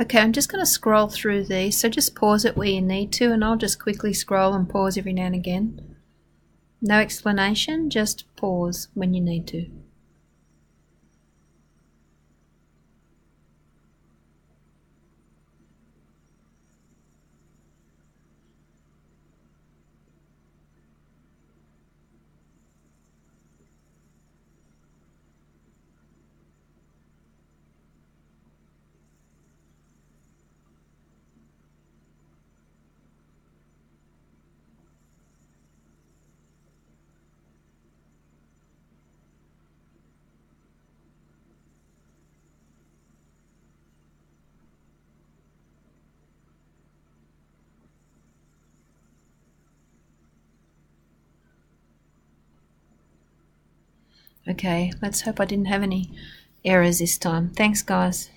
Okay, I'm just going to scroll through these, so just pause it where you need to, and I'll just quickly scroll and pause every now and again. No explanation, just pause when you need to. Okay, let's hope I didn't have any errors this time. Thanks, guys.